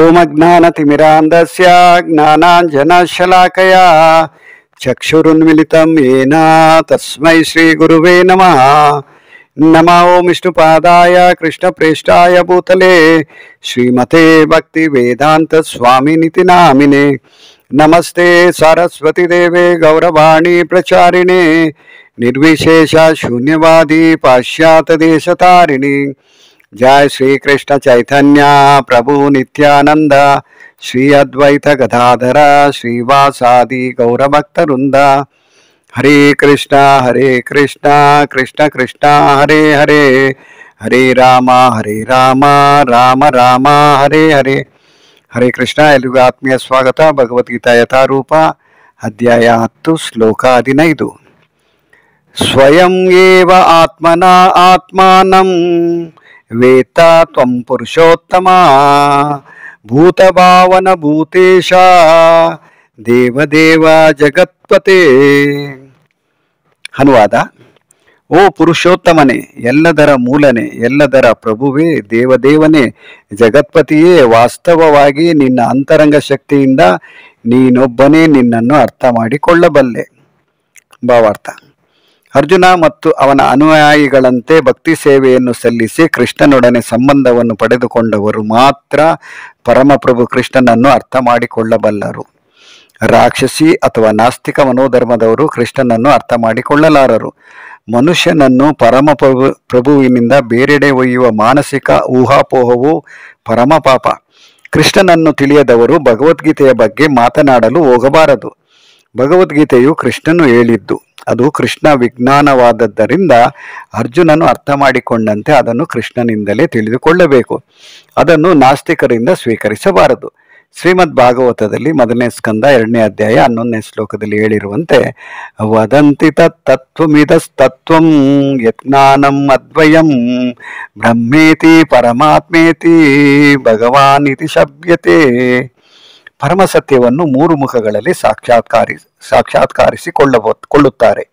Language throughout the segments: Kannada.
ಓಮಜ್ಞಾನತಿಮಿರಾಂಧಸ್ಯ ಜ್ಞಾನಾಂಜನಶಲಾಕಯಾ ಚಕ್ಷುರುನ್ಮಿಲಿತಂ ಯೇನ ತಸ್ಮೈ ಶ್ರೀ ಗುರುವೇ ನಮಃ. ನಮೋ ಓಂ ವಿಷ್ಣುಪಾದಾಯ ಕೃಷ್ಣಪ್ರೇಷ್ಠಾಯ ಭೂತಲೆ ಶ್ರೀಮತೆ ಭಕ್ತಿ ವೇದಾಂತ ಸ್ವಾಮಿನಿತಿ ನಾಮಿನೆ. ನಮಸ್ತೆ ಸರಸ್ವತಿ ದೇವೆ ಗೌರವಾಣಿ ಪ್ರಚಾರಿಣೆ ನಿರ್ವಿಶೇಷ ಶೂನ್ಯವಾದಿ ಪಾಶ್ಚಾತ್ಯ ದೇಶತಾರಿಣಿ. जय श्री कृष्ण चैतन्य प्रभु नित्यानंद श्री अद्वैत गदाधर श्रीवासादि गौरभक्तवृंद. हरे कृष्णा कृष्ण कृष्ण हरे हरे, हरे राम राम राम हरे हरे. हरे कृष्ण. एल्रिगू आत्मीय स्वागत. भगवद्गीता यथारूप अध्याय 10 श्लोक 15. स्वयं एव आत्मना आत्मानं वेत्ता त्वं पुरुषोत्तमा भूतभावन भूतेश देवदेव जगत्पते. ಅನುವಾದ: ಓ ಪುರುಷೋತ್ತಮನೇ, ಎಲ್ಲದರ ಮೂಲನೆ, ಎಲ್ಲದರ ಪ್ರಭುವೇ, ದೇವದೇವನೇ, ಜಗತ್ಪತಿಯೇ, ವಾಸ್ತವವಾಗಿ ನಿನ್ನ ಅಂತರಂಗ ಶಕ್ತಿಯಿಂದ ನೀನೊಬ್ಬನೇ ನಿನ್ನನ್ನು ಅರ್ಥ ಮಾಡಿಕೊಳ್ಳಬಲ್ಲೆ. ಭಾವಾರ್ಥ: ಅರ್ಜುನ ಮತ್ತು ಅವನ ಅನುಯಾಯಿಗಳಂತೆ ಭಕ್ತಿ ಸೇವೆಯನ್ನು ಸಲ್ಲಿಸಿ ಕೃಷ್ಣನೊಡನೆ ಸಂಬಂಧವನ್ನು ಪಡೆದುಕೊಂಡವರು ಮಾತ್ರ ಪರಮಪ್ರಭು ಕೃಷ್ಣನನ್ನು ಅರ್ಥ ಮಾಡಿಕೊಳ್ಳಬಲ್ಲರು. ರಾಕ್ಷಸಿ ಅಥವಾ ನಾಸ್ತಿಕ ಮನೋಧರ್ಮದವರು ಕೃಷ್ಣನನ್ನು ಅರ್ಥ ಮಾಡಿಕೊಳ್ಳಲಾರರು. ಮನುಷ್ಯನನ್ನು ಪ್ರಭುವಿನಿಂದ ಬೇರೆಡೆ ಒಯ್ಯುವ ಮಾನಸಿಕ ಊಹಾಪೋಹವು ಪರಮ ಪಾಪ. ಕೃಷ್ಣನನ್ನು ತಿಳಿಯದವರು ಭಗವದ್ಗೀತೆಯ ಬಗ್ಗೆ ಮಾತನಾಡಲು ಹೋಗಬಾರದು. ಭಗವದ್ಗೀತೆಯು ಕೃಷ್ಣನು ಹೇಳಿದ್ದು, ಅದು ಕೃಷ್ಣ ವಿಜ್ಞಾನವಾದದ್ದರಿಂದ ಅರ್ಜುನನು ಅರ್ಥ ಮಾಡಿಕೊಂಡಂತೆ ಅದನ್ನು ಕೃಷ್ಣನಿಂದಲೇ ತಿಳಿದುಕೊಳ್ಳಬೇಕು. ಅದನ್ನು ನಾಸ್ತಿಕರಿಂದ ಸ್ವೀಕರಿಸಬಾರದು. ಶ್ರೀಮದ್ ಭಾಗವತದಲ್ಲಿ 1ನೇ ಸ್ಕಂದ 2ನೇ ಅಧ್ಯಾಯ 11ನೇ ಶ್ಲೋಕದಲ್ಲಿ ಹೇಳಿರುವಂತೆ, ವದಂತಿ ತತ್ವಮಿದಸ್ತತ್ವಂ ಯಜ್ಞಾನಂ ಅದ್ವಯಂ ಬ್ರಹ್ಮೇತಿ ಪರಮಾತ್ಮೇತಿ ಭಗವಾನ್ ಇತಿ ಶಬ್ಯತೆ. ಪರಮಸತ್ಯವನ್ನು 3 ಮುಖಗಳಲ್ಲಿ ಸಾಕ್ಷಾತ್ಕಾರಿಸಿಕೊಳ್ಳುತ್ತಾರೆ: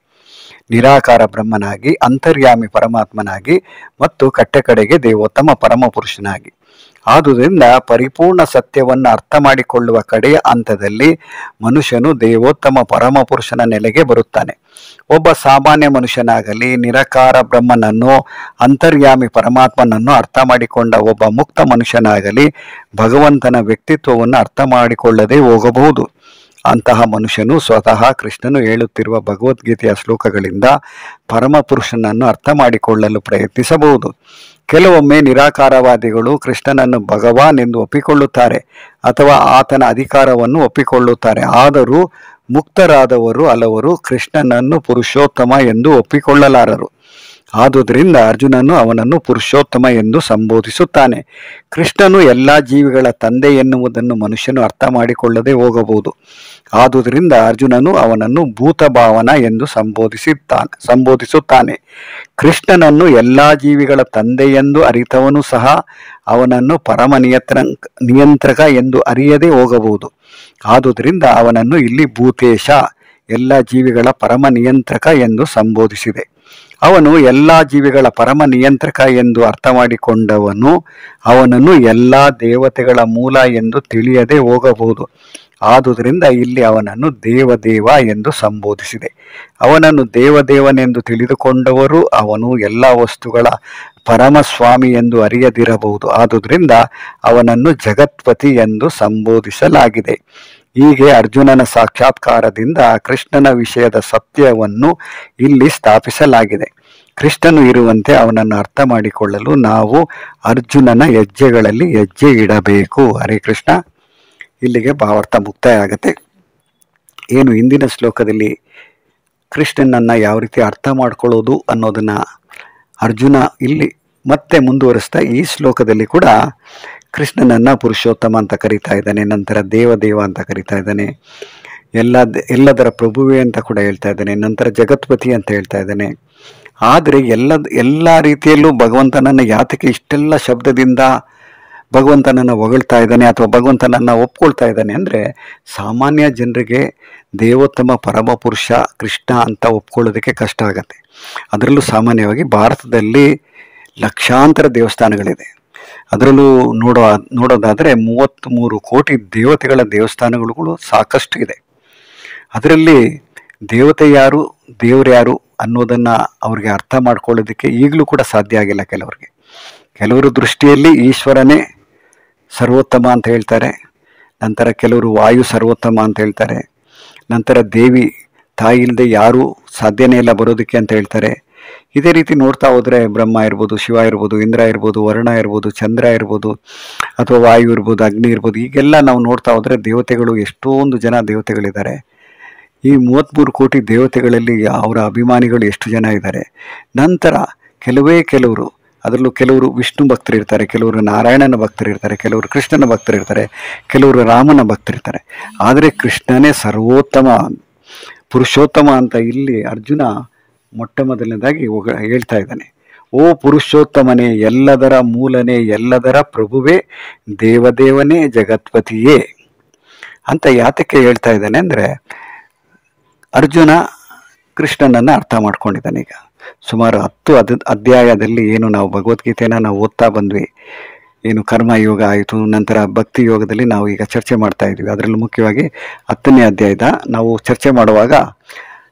ನಿರಾಕಾರ ಬ್ರಹ್ಮನಾಗಿ, ಅಂತರ್ಯಾಮಿ ಪರಮಾತ್ಮನಾಗಿ ಮತ್ತು ಕಟ್ಟೆಕಡೆಗೆ ದೇವೋತ್ತಮ ಪರಮಪುರುಷನಾಗಿ. ಆದುದರಿಂದ ಪರಿಪೂರ್ಣ ಸತ್ಯವನ್ನು ಅರ್ಥ ಮಾಡಿಕೊಳ್ಳುವ ಕಡೆಯ ಹಂತದಲ್ಲಿ ಮನುಷ್ಯನು ದೇವೋತ್ತಮ ಪರಮಪುರುಷನ ನೆಲೆಗೆ ಬರುತ್ತಾನೆ. ಒಬ್ಬ ಸಾಮಾನ್ಯ ಮನುಷ್ಯನಾಗಲಿ, ನಿರಾಕಾರ ಬ್ರಹ್ಮನನ್ನು, ಅಂತರ್ಯಾಮಿ ಪರಮಾತ್ಮನನ್ನು ಅರ್ಥ ಮಾಡಿಕೊಂಡ ಒಬ್ಬ ಮುಕ್ತ ಮನುಷ್ಯನಾಗಲಿ ಭಗವಂತನ ವ್ಯಕ್ತಿತ್ವವನ್ನು ಅರ್ಥ ಮಾಡಿಕೊಳ್ಳದೆ ಹೋಗಬಹುದು. ಅಂತಹ ಮನುಷ್ಯನು ಸ್ವತಃ ಕೃಷ್ಣನು ಹೇಳುತ್ತಿರುವ ಭಗವದ್ಗೀತೆಯ ಶ್ಲೋಕಗಳಿಂದ ಪರಮಪುರುಷನನ್ನು ಅರ್ಥ ಮಾಡಿಕೊಳ್ಳಲು ಪ್ರಯತ್ನಿಸಬಹುದು. ಕೆಲವೊಮ್ಮೆ ನಿರಾಕಾರವಾದಿಗಳು ಕೃಷ್ಣನನ್ನು ಭಗವಾನ್ ಎಂದು ಒಪ್ಪಿಕೊಳ್ಳುತ್ತಾರೆ ಅಥವಾ ಆತನ ಅಧಿಕಾರವನ್ನು ಒಪ್ಪಿಕೊಳ್ಳುತ್ತಾರೆ. ಆದರೂ ಮುಕ್ತರಾದವರು ಹಲವರು ಕೃಷ್ಣನನ್ನು ಪುರುಷೋತ್ತಮ ಎಂದು ಒಪ್ಪಿಕೊಳ್ಳಲಾರರು. ಆದುದರಿಂದ ಅರ್ಜುನನು ಅವನನ್ನು ಪುರುಷೋತ್ತಮ ಎಂದು ಸಂಬೋಧಿಸುತ್ತಾನೆ. ಕೃಷ್ಣನು ಎಲ್ಲ ಜೀವಿಗಳ ತಂದೆ ಎನ್ನುವುದನ್ನು ಮನುಷ್ಯನು ಅರ್ಥ ಮಾಡಿಕೊಳ್ಳದೆ ಹೋಗಬಹುದು. ಆದುದರಿಂದ ಅರ್ಜುನನು ಅವನನ್ನು ಭೂತಭಾವನ ಎಂದು ಸಂಬೋಧಿಸುತ್ತಾನೆ. ಕೃಷ್ಣನನ್ನು ಎಲ್ಲ ಜೀವಿಗಳ ತಂದೆಯೆಂದು ಅರಿತವನು ಸಹ ಅವನನ್ನು ಪರಮ ನಿಯಂತ್ರಕ ಎಂದು ಅರಿಯದೆ ಹೋಗಬಹುದು. ಆದುದರಿಂದ ಅವನನ್ನು ಇಲ್ಲಿ ಭೂತೇಶ, ಎಲ್ಲ ಜೀವಿಗಳ ಪರಮ ನಿಯಂತ್ರಕ ಎಂದು ಸಂಬೋಧಿಸಿದೆ. ಅವನು ಎಲ್ಲ ಜೀವಿಗಳ ಪರಮ ನಿಯಂತ್ರಕ ಎಂದು ಅರ್ಥ ಮಾಡಿಕೊಂಡವನು ಅವನನ್ನು ಎಲ್ಲ ದೇವತೆಗಳ ಮೂಲ ಎಂದು ತಿಳಿಯದೆ ಹೋಗಬಹುದು. ಆದುದರಿಂದ ಇಲ್ಲಿ ಅವನನ್ನು ದೇವದೇವ ಎಂದು ಸಂಬೋಧಿಸಿದೆ. ಅವನನ್ನು ದೇವದೇವನೆಂದು ತಿಳಿದುಕೊಂಡವರು ಅವನು ಎಲ್ಲ ವಸ್ತುಗಳ ಪರಮಸ್ವಾಮಿ ಎಂದು ಅರಿಯದಿರಬಹುದು. ಆದುದರಿಂದ ಅವನನ್ನು ಜಗತ್ಪತಿ ಎಂದು ಸಂಬೋಧಿಸಲಾಗಿದೆ. ಹೀಗೆ ಅರ್ಜುನನ ಸಾಕ್ಷಾತ್ಕಾರದಿಂದ ಕೃಷ್ಣನ ವಿಷಯದ ಸತ್ಯವನ್ನು ಇಲ್ಲಿ ಸ್ಥಾಪಿಸಲಾಗಿದೆ. ಕೃಷ್ಣನು ಇರುವಂತೆ ಅವನನ್ನು ಅರ್ಥ ಮಾಡಿಕೊಳ್ಳಲು ನಾವು ಅರ್ಜುನನ ಹೆಜ್ಜೆಗಳಲ್ಲಿ ಹೆಜ್ಜೆ ಇಡಬೇಕು. ಹರೇ ಕೃಷ್ಣ. ಇಲ್ಲಿಗೆ ಭಾವಾರ್ಥ ಮುಕ್ತಾಯ ಆಗುತ್ತೆ. ಏನು ಹಿಂದಿನ ಶ್ಲೋಕದಲ್ಲಿ ಕೃಷ್ಣನನ್ನು ಯಾವ ರೀತಿ ಅರ್ಥ ಮಾಡ್ಕೊಳ್ಳೋದು ಅನ್ನೋದನ್ನು ಅರ್ಜುನ ಇಲ್ಲಿ ಮತ್ತೆ ಮುಂದುವರಿಸ್ತಾ ಈ ಶ್ಲೋಕದಲ್ಲಿ ಕೂಡ ಕೃಷ್ಣನನ್ನು ಪುರುಷೋತ್ತಮ ಅಂತ ಕರಿತಾ ಇದ್ದಾನೆ. ನಂತರ ದೇವದೇವ ಅಂತ ಕರಿತಾ ಇದ್ದಾನೆ. ಎಲ್ಲದರ ಪ್ರಭುವೇ ಅಂತ ಕೂಡ ಹೇಳ್ತಾ ಇದ್ದಾನೆ. ನಂತರ ಜಗತ್ಪತಿ ಅಂತ ಹೇಳ್ತಾ ಇದ್ದಾನೆ. ಆದರೆ ಎಲ್ಲ ರೀತಿಯಲ್ಲೂ ಭಗವಂತನನ್ನು ಯಾತಕ್ಕೆ ಇಷ್ಟೆಲ್ಲ ಶಬ್ದದಿಂದ ಭಗವಂತನನ್ನು ಹೊಗಳ್ತಾ ಇದ್ದಾನೆ ಅಥವಾ ಭಗವಂತನನ್ನು ಒಪ್ಕೊಳ್ತಾ ಇದ್ದಾನೆ ಅಂದರೆ, ಸಾಮಾನ್ಯ ಜನರಿಗೆ ದೇವೋತ್ತಮ ಪರಮಪುರುಷ ಕೃಷ್ಣ ಅಂತ ಒಪ್ಕೊಳ್ಳೋದಕ್ಕೆ ಕಷ್ಟ ಆಗತ್ತೆ. ಅದರಲ್ಲೂ ಸಾಮಾನ್ಯವಾಗಿ ಭಾರತದಲ್ಲಿ ಲಕ್ಷಾಂತರ ದೇವಸ್ಥಾನಗಳಿದೆ. ಅದರಲ್ಲೂ ನೋಡೋದಾದರೆ 33 ಕೋಟಿ ದೇವತೆಗಳ ದೇವಸ್ಥಾನಗಳು ಸಾಕಷ್ಟು ಇದೆ. ಅದರಲ್ಲಿ ದೇವತೆ ಯಾರು, ದೇವರು ಯಾರು ಅನ್ನೋದನ್ನು ಅವ್ರಿಗೆ ಅರ್ಥ ಮಾಡ್ಕೊಳ್ಳೋದಕ್ಕೆ ಈಗಲೂ ಕೂಡ ಸಾಧ್ಯ ಆಗಿಲ್ಲ ಕೆಲವರಿಗೆ. ಕೆಲವರ ದೃಷ್ಟಿಯಲ್ಲಿ ಈಶ್ವರನೇ ಸರ್ವೋತ್ತಮ ಅಂತ ಹೇಳ್ತಾರೆ, ನಂತರ ಕೆಲವರು ವಾಯು ಸರ್ವೋತ್ತಮ ಅಂತ ಹೇಳ್ತಾರೆ, ನಂತರ ದೇವಿ ತಾಯಿ ಇಲ್ಲದೆ ಯಾರೂ ಸಾಧ್ಯನೇ ಇಲ್ಲ ಬರೋದಕ್ಕೆ ಅಂತ ಹೇಳ್ತಾರೆ. ಇದೇ ರೀತಿ ನೋಡ್ತಾ ಹೋದರೆ ಬ್ರಹ್ಮ ಇರ್ಬೋದು, ಶಿವ ಇರ್ಬೋದು, ಇಂದ್ರ ಇರ್ಬೋದು, ವರುಣ ಇರ್ಬೋದು, ಚಂದ್ರ ಇರ್ಬೋದು, ಅಥವಾ ವಾಯು ಇರ್ಬೋದು, ಅಗ್ನಿ ಇರ್ಬೋದು, ಈಗೆಲ್ಲ ನಾವು ನೋಡ್ತಾ ಹೋದರೆ ದೇವತೆಗಳು ಎಷ್ಟೊಂದು ಜನ ದೇವತೆಗಳಿದ್ದಾರೆ. ಈ 33 ಕೋಟಿ ದೇವತೆಗಳಲ್ಲಿ ಅವರ ಅಭಿಮಾನಿಗಳು ಎಷ್ಟು ಜನ ಇದ್ದಾರೆ. ನಂತರ ಕೆಲವರು, ಅದರಲ್ಲೂ ಕೆಲವರು ವಿಷ್ಣು ಭಕ್ತರಿರ್ತಾರೆ, ಕೆಲವರು ನಾರಾಯಣನ ಭಕ್ತರಿರ್ತಾರೆ, ಕೆಲವರು ಕೃಷ್ಣನ ಭಕ್ತರಿರ್ತಾರೆ, ಕೆಲವರು ರಾಮನ ಭಕ್ತರಿರ್ತಾರೆ. ಆದರೆ ಕೃಷ್ಣನೇ ಸರ್ವೋತ್ತಮ ಪುರುಷೋತ್ತಮ ಅಂತ ಇಲ್ಲಿ ಅರ್ಜುನ ಮೊಟ್ಟ ಮೊದಲನೇದಾಗಿ ಹೇಳ್ತಾ ಇದ್ದಾನೆ. ಓ ಪುರುಷೋತ್ತಮನೇ, ಎಲ್ಲದರ ಮೂಲನೇ, ಎಲ್ಲದರ ಪ್ರಭುವೇ, ದೇವದೇವನೇ, ಜಗತ್ಪತಿಯೇ ಅಂತ ಯಾತಕ್ಕೆ ಹೇಳ್ತಾ ಇದ್ದಾನೆ ಅಂದರೆ, ಅರ್ಜುನ ಕೃಷ್ಣನನ್ನು ಅರ್ಥ ಮಾಡ್ಕೊಂಡಿದ್ದಾನೆ. ಈಗ ಸುಮಾರು 10 ಅಧ್ಯಾಯದಲ್ಲಿ ಏನು ನಾವು ಭಗವದ್ಗೀತೆಯನ್ನು ನಾವು ಓದ್ತಾ ಬಂದ್ವಿ, ಏನು ಕರ್ಮಯೋಗ ಆಯಿತು, ನಂತರ ಭಕ್ತಿ ಯೋಗದಲ್ಲಿ ನಾವು ಈಗ ಚರ್ಚೆ ಮಾಡ್ತಾ ಇದ್ವಿ. ಅದರಲ್ಲೂ ಮುಖ್ಯವಾಗಿ 10ನೇ ಅಧ್ಯಾಯದ ನಾವು ಚರ್ಚೆ ಮಾಡುವಾಗ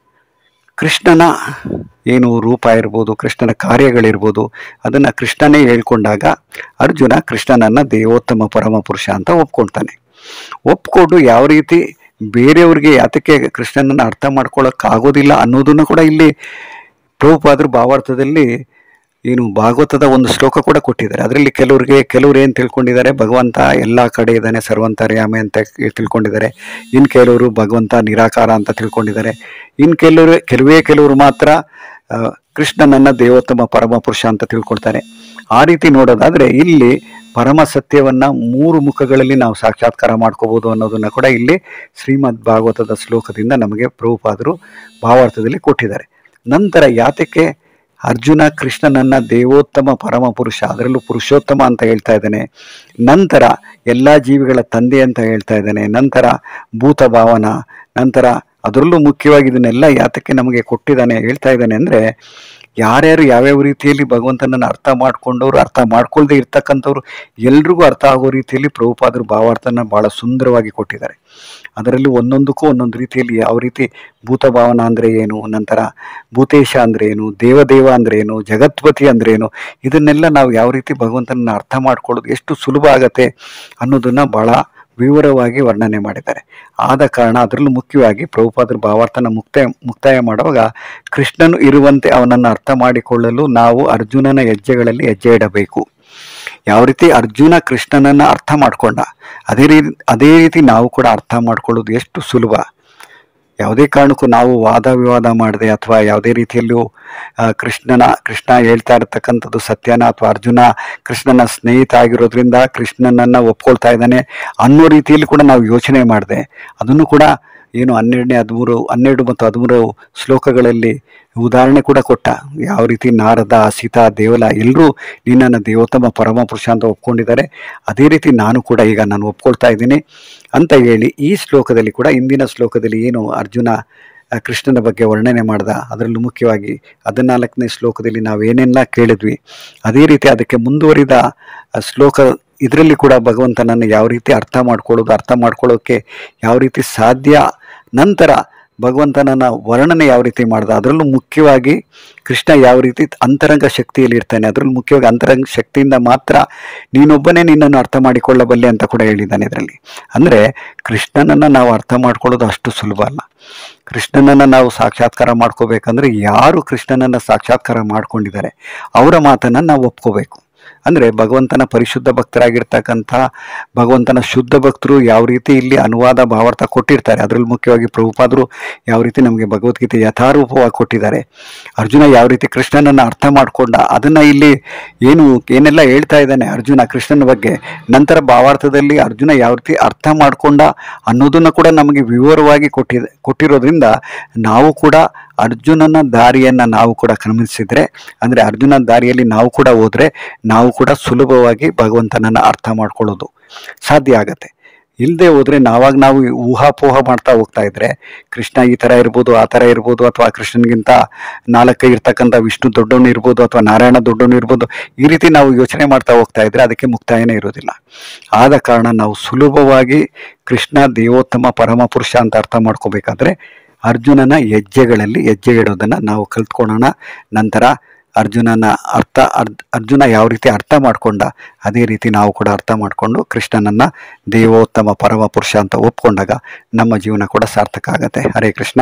ಕೃಷ್ಣನ ಏನು ರೂಪ ಇರ್ಬೋದು, ಕೃಷ್ಣನ ಕಾರ್ಯಗಳಿರ್ಬೋದು, ಅದನ್ನು ಕೃಷ್ಣನೇ ಹೇಳ್ಕೊಂಡಾಗ ಅರ್ಜುನ ಕೃಷ್ಣನನ್ನು ದೇವೋತ್ತಮ ಪರಮ ಪುರುಷ ಅಂತ ಒಪ್ಕೊಳ್ತಾನೆ. ಒಪ್ಕೊಂಡು ಯಾವ ರೀತಿ ಬೇರೆಯವ್ರಿಗೆ ಯಾತಕ್ಕೆ ಕೃಷ್ಣನನ್ನು ಅರ್ಥ ಮಾಡ್ಕೊಳ್ಳೋಕ್ಕಾಗೋದಿಲ್ಲ ಅನ್ನೋದನ್ನು ಕೂಡ ಇಲ್ಲಿ ಪ್ರಭುಪಾದರು ಭಾವಾರ್ಥದಲ್ಲಿ ಏನು ಭಾಗವತದ ಒಂದು ಶ್ಲೋಕ ಕೂಡ ಕೊಟ್ಟಿದ್ದಾರೆ. ಅದರಲ್ಲಿ ಕೆಲವರು ಏನು ತಿಳ್ಕೊಂಡಿದ್ದಾರೆ, ಭಗವಂತ ಎಲ್ಲ ಕಡೆ ಇದ್ದಾನೆ, ಸರ್ವಂತರ್ಯಾಮಿ ಅಂತ ತಿಳ್ಕೊಂಡಿದ್ದಾರೆ. ಇನ್ನು ಕೆಲವರು ಭಗವಂತ ನಿರಾಕಾರ ಅಂತ ತಿಳ್ಕೊಂಡಿದ್ದಾರೆ. ಇನ್ನು ಕೆಲವರು ಮಾತ್ರ ಕೃಷ್ಣನನ್ನು ದೇವೋತ್ತಮ ಪರಮ ಪುರುಷ ಅಂತ ತಿಳ್ಕೊಳ್ತಾರೆ. ಆ ರೀತಿ ನೋಡೋದಾದರೆ ಇಲ್ಲಿ ಪರಮ ಸತ್ಯವನ್ನು 3 ಮುಖಗಳಲ್ಲಿ ನಾವು ಸಾಕ್ಷಾತ್ಕಾರ ಮಾಡ್ಕೋಬೋದು ಅನ್ನೋದನ್ನು ಕೂಡ ಇಲ್ಲಿ ಶ್ರೀಮದ್ ಭಾಗವತದ ಶ್ಲೋಕದಿಂದ ನಮಗೆ ಪ್ರಭುಪಾದರು ಭಾವಾರ್ಥದಲ್ಲಿ ಕೊಟ್ಟಿದ್ದಾರೆ. ನಂತರ ಯಾತಕ್ಕೆ ಅರ್ಜುನ ಕೃಷ್ಣನನ್ನು ದೇವೋತ್ತಮ ಪರಮ ಪುರುಷ, ಅದರಲ್ಲೂ ಪುರುಷೋತ್ತಮ ಅಂತ ಹೇಳ್ತಾ ಇದ್ದಾನೆ, ನಂತರ ಎಲ್ಲ ಜೀವಿಗಳ ತಂದೆ ಅಂತ ಹೇಳ್ತಾ ಇದ್ದಾನೆ, ನಂತರ ಭೂತ ಭಾವನ, ನಂತರ ಅದರಲ್ಲೂ ಮುಖ್ಯವಾಗಿ ಇದನ್ನೆಲ್ಲ ಯಾತಕ್ಕೆ ನಮಗೆ ಕೊಟ್ಟಿದ್ದಾನೆ ಹೇಳ್ತಾ ಇದ್ದಾನೆ ಅಂದರೆ, ಯಾರ್ಯಾರು ಯಾವ್ಯಾವ ರೀತಿಯಲ್ಲಿ ಭಗವಂತನನ್ನು ಅರ್ಥ ಮಾಡ್ಕೊಂಡವ್ರು, ಅರ್ಥ ಮಾಡ್ಕೊಳ್ದೇ ಇರ್ತಕ್ಕಂಥವ್ರು ಎಲ್ರಿಗೂ ಅರ್ಥ ಆಗೋ ರೀತಿಯಲ್ಲಿ ಪ್ರಭುಪಾದರು ಭಾವಾರ್ಥನ ಭಾಳ ಸುಂದರವಾಗಿ ಕೊಟ್ಟಿದ್ದಾರೆ. ಅದರಲ್ಲಿ ಒಂದೊಂದಕ್ಕೂ ಒಂದೊಂದು ರೀತಿಯಲ್ಲಿ ಯಾವ ರೀತಿ ಭೂತ ಭಾವನ ಅಂದರೆ ಏನು, ನಂತರ ಭೂತೇಶ ಅಂದರೆ ಏನು, ದೇವದೇವ ಅಂದರೆ ಏನು, ಜಗತ್ಪತಿ ಅಂದರೆ ಏನು, ಇದನ್ನೆಲ್ಲ ನಾವು ಯಾವ ರೀತಿ ಭಗವಂತನನ್ನು ಅರ್ಥ ಮಾಡ್ಕೊಳ್ಳೋದು ಎಷ್ಟು ಸುಲಭ ಆಗತ್ತೆ ಅನ್ನೋದನ್ನು ಭಾಳ ವಿವರವಾಗಿ ವರ್ಣನೆ ಮಾಡಿದ್ದಾರೆ. ಆದ ಕಾರಣ ಅದರಲ್ಲೂ ಮುಖ್ಯವಾಗಿ ಪ್ರಭುಪಾದರು ಭಾವಾರ್ಥನ ಮುಕ್ತಾಯ ಮಾಡುವಾಗ ಕೃಷ್ಣನು ಇರುವಂತೆ ಅವನನ್ನು ಅರ್ಥ ಮಾಡಿಕೊಳ್ಳಲು ನಾವು ಅರ್ಜುನನ ಹೆಜ್ಜೆಗಳಲ್ಲಿ ಹೆಜ್ಜೆ ಇಡಬೇಕು. ಯಾವ ರೀತಿ ಅರ್ಜುನ ಕೃಷ್ಣನನ್ನು ಅರ್ಥ ಮಾಡ್ಕೊಂಡ, ಅದೇ ರೀತಿ ನಾವು ಕೂಡ ಅರ್ಥ ಮಾಡ್ಕೊಳ್ಳೋದು ಎಷ್ಟು ಸುಲಭ. ಯಾವುದೇ ಕಾರಣಕ್ಕೂ ನಾವು ವಾದ ವಿವಾದ ಮಾಡದೆ ಅಥವಾ ಯಾವುದೇ ರೀತಿಯಲ್ಲೂ ಕೃಷ್ಣ ಹೇಳ್ತಾ ಇರತಕ್ಕಂಥದ್ದು ಸತ್ಯನ, ಅಥವಾ ಅರ್ಜುನ ಕೃಷ್ಣನ ಸ್ನೇಹಿತ ಆಗಿರೋದ್ರಿಂದ ಕೃಷ್ಣನನ್ನು ಒಪ್ಕೊಳ್ತಾ ಇದ್ದಾನೆ ಅನ್ನೋ ರೀತಿಯಲ್ಲಿ ಕೂಡ ನಾವು ಯೋಚನೆ ಮಾಡಿದೆ. ಅದನ್ನು ಕೂಡ ಏನು 12 ಮತ್ತು 13 ಶ್ಲೋಕಗಳಲ್ಲಿ ಉದಾಹರಣೆ ಕೂಡ ಕೊಟ್ಟ. ಯಾವ ರೀತಿ ನಾರದ, ಸೀತಾ, ದೇವಲ ಎಲ್ಲರೂ ನಿನ್ನನ್ನು ದೇವೋತ್ತಮ ಪರಮ ಪುರುಷ ಅಂತ ಒಪ್ಕೊಂಡಿದ್ದಾರೆ, ಅದೇ ರೀತಿ ನಾನು ಕೂಡ ಈಗ ನಾನು ಒಪ್ಕೊಳ್ತಾ ಇದ್ದೀನಿ ಅಂತ ಹೇಳಿ ಈ ಶ್ಲೋಕದಲ್ಲಿ ಕೂಡ, ಹಿಂದಿನ ಶ್ಲೋಕದಲ್ಲಿ ಏನು ಅರ್ಜುನ ಕೃಷ್ಣನ ಬಗ್ಗೆ ವರ್ಣನೆ ಮಾಡ್ದ, ಅದರಲ್ಲೂ ಮುಖ್ಯವಾಗಿ 14ನೇ ಶ್ಲೋಕದಲ್ಲಿ ನಾವೇನೆಲ್ಲ ಕೇಳಿದ್ವಿ, ಅದೇ ರೀತಿ ಅದಕ್ಕೆ ಮುಂದುವರಿದ ಶ್ಲೋಕ ಇದರಲ್ಲಿ ಕೂಡ ಭಗವಂತನನ್ನು ಯಾವ ರೀತಿ ಅರ್ಥ ಮಾಡ್ಕೊಳ್ಳೋಕ್ಕೆ ಯಾವ ರೀತಿ ಸಾಧ್ಯ, ನಂತರ ಭಗವಂತನನ್ನು ವರ್ಣನೆ ಯಾವ ರೀತಿ ಮಾಡ್ದ, ಅದರಲ್ಲೂ ಮುಖ್ಯವಾಗಿ ಕೃಷ್ಣ ಯಾವ ರೀತಿ ಅಂತರಂಗ ಶಕ್ತಿಯಲ್ಲಿ ಇರ್ತಾನೆ, ಅದರಲ್ಲೂ ಮುಖ್ಯವಾಗಿ ಅಂತರಂಗ ಶಕ್ತಿಯಿಂದ ಮಾತ್ರ ನೀನೊಬ್ಬನೇ ನಿನ್ನನ್ನು ಅರ್ಥ ಮಾಡಿಕೊಳ್ಳಬಲ್ಲೆ ಅಂತ ಕೂಡ ಹೇಳಿದ್ದಾನೆ ಇದರಲ್ಲಿ. ಅಂದರೆ ಕೃಷ್ಣನನ್ನು ನಾವು ಅರ್ಥ ಮಾಡ್ಕೊಳ್ಳೋದು ಅಷ್ಟು ಸುಲಭ ಅಲ್ಲ. ಕೃಷ್ಣನನ್ನು ನಾವು ಸಾಕ್ಷಾತ್ಕಾರ ಮಾಡ್ಕೋಬೇಕಂದ್ರೆ ಯಾರು ಕೃಷ್ಣನನ್ನು ಸಾಕ್ಷಾತ್ಕಾರ ಮಾಡ್ಕೊಂಡಿದ್ದಾರೆ ಅವರ ಮಾತನ್ನು ನಾವು ಒಪ್ಕೋಬೇಕು. ಅಂದರೆ ಭಗವಂತನ ಪರಿಶುದ್ಧ ಭಕ್ತರಾಗಿರ್ತಕ್ಕಂಥ ಭಗವಂತನ ಶುದ್ಧ ಭಕ್ತರು ಯಾವ ರೀತಿ ಇಲ್ಲಿ ಅನುವಾದ ಭಾವಾರ್ಥ ಕೊಟ್ಟಿರ್ತಾರೆ, ಅದರಲ್ಲಿ ಮುಖ್ಯವಾಗಿ ಪ್ರಭುಪಾದರು ಯಾವ ರೀತಿ ನಮಗೆ ಭಗವದ್ಗೀತೆ ಯಥಾರೂಪವಾಗಿ ಕೊಟ್ಟಿದ್ದಾರೆ, ಅರ್ಜುನ ಯಾವ ರೀತಿ ಕೃಷ್ಣನನ್ನು ಅರ್ಥ ಮಾಡಿಕೊಂಡ ಅದನ್ನು ಇಲ್ಲಿ ಏನೆಲ್ಲ ಹೇಳ್ತಾ ಇದ್ದಾನೆ ಅರ್ಜುನ ಕೃಷ್ಣನ ಬಗ್ಗೆ, ನಂತರ ಭಾವಾರ್ಥದಲ್ಲಿ ಅರ್ಜುನ ಯಾವ ರೀತಿ ಅರ್ಥ ಮಾಡಿಕೊಂಡ ಅನ್ನೋದನ್ನು ಕೂಡ ನಮಗೆ ವಿವರವಾಗಿ ಕೊಟ್ಟಿರೋದ್ರಿಂದ ನಾವು ಕೂಡ ಅರ್ಜುನನ ದಾರಿಯನ್ನು ನಾವು ಕೂಡ ಕ್ರಮಿಸಿದರೆ, ಅಂದರೆ ಅರ್ಜುನನ ದಾರಿಯಲ್ಲಿ ನಾವು ಕೂಡ ಹೋದರೆ ನಾವು ಕೂಡ ಸುಲಭವಾಗಿ ಭಗವಂತನನ್ನು ಅರ್ಥ ಮಾಡ್ಕೊಳ್ಳೋದು ಸಾಧ್ಯ ಆಗತ್ತೆ. ಇಲ್ಲದೆ ಹೋದರೆ ನಾವು ಊಹಾಪೋಹ ಮಾಡ್ತಾ ಹೋಗ್ತಾ ಇದ್ರೆ ಕೃಷ್ಣ ಈ ಥರ ಇರ್ಬೋದು, ಆ ಥರ ಇರ್ಬೋದು, ಅಥವಾ ಕೃಷ್ಣನಿಗಿಂತ ನಾಲ್ಕೈ ಇರ್ತಕ್ಕಂಥ ವಿಷ್ಣು ದೊಡ್ಡವನು ಇರ್ಬೋದು, ಅಥವಾ ನಾರಾಯಣ ದೊಡ್ಡವನು ಇರ್ಬೋದು, ಈ ರೀತಿ ನಾವು ಯೋಚನೆ ಮಾಡ್ತಾ ಹೋಗ್ತಾ ಇದ್ರೆ ಅದಕ್ಕೆ ಮುಕ್ತಾಯನೇ ಇರೋದಿಲ್ಲ. ಆದ ಕಾರಣ ನಾವು ಸುಲಭವಾಗಿ ಕೃಷ್ಣ ದೇವೋತ್ತಮ ಪರಮಪುರುಷ ಅಂತ ಅರ್ಥ ಮಾಡ್ಕೋಬೇಕಾದ್ರೆ ಅರ್ಜುನನ ಹೆಜ್ಜೆಗಳಲ್ಲಿ ಹೆಜ್ಜೆ ಇಡೋದನ್ನು ನಾವು ಕಲ್ತ್ಕೊಳ್ಳೋಣ. ನಂತರ ಅರ್ಜುನ ಯಾವ ರೀತಿ ಅರ್ಥ ಮಾಡ್ಕೊಂಡ ಅದೇ ರೀತಿ ನಾವು ಕೂಡ ಅರ್ಥ ಮಾಡಿಕೊಂಡು ಕೃಷ್ಣನನ್ನು ದೇವೋತ್ತಮ ಪರಮಪುರುಷ ಅಂತ ಒಪ್ಕೊಂಡಾಗ ನಮ್ಮ ಜೀವನ ಕೂಡ ಸಾರ್ಥಕ ಆಗುತ್ತೆ. ಹರೇ ಕೃಷ್ಣ.